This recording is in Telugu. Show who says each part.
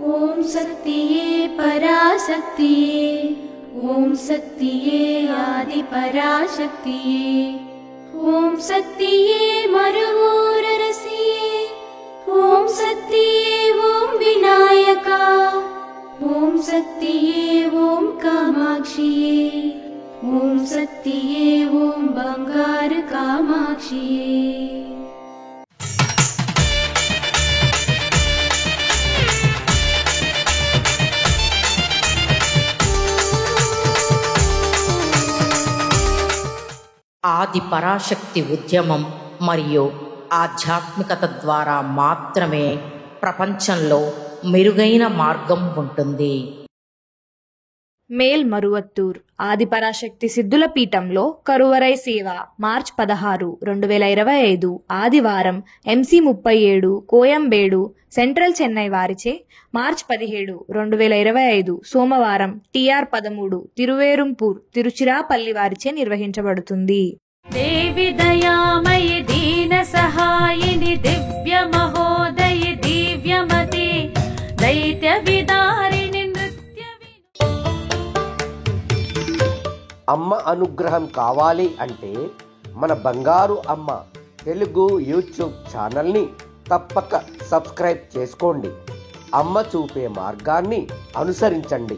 Speaker 1: ఓం శక్తియే పరాశక్తియే, ఓం శక్తియే ఆది పరాశక్తియే, ఓం శక్తియే మరువూరరసియే, ఓం శక్తియే ఓం వినాయకా, ఓం శక్తియే ఓం కామాక్షియే, ఓం శక్తియే ఓం బంగారు కామాక్షియే.
Speaker 2: ఆది పరాశక్తి ఉద్యమం మరియు ఆధ్యాత్మికత ద్వారా మాత్రమే ప్రపంచంలో మెరుగైన మార్గం ఉంటుంది.
Speaker 3: మేల్మరువత్తూర్ ఆదిపరాశక్తి సిద్ధుల పీఠంలో కరువరై సేవ మార్చ్ 16, 2025 ఆదివారం MC 37 కోయంబేడు సెంట్రల్ చెన్నై వారిచే మార్చ్ 17, 2025 సోమవారం TR 13 తిరువేరుంపూర్ తిరుచిరాపల్లి వారిచే నిర్వహించబడుతుంది.
Speaker 1: దేవి దయామయి దీన సహాయిని దివ్య మహోదయ దివ్యమతి దైత్య విదారిణి నృత్య.
Speaker 4: అమ్మ అనుగ్రహం కావాలి అంటే మన బంగారు అమ్మ తెలుగు యూట్యూబ్ ఛానల్ని తప్పక సబ్స్క్రైబ్ చేసుకోండి. అమ్మ చూపే మార్గాన్ని అనుసరించండి.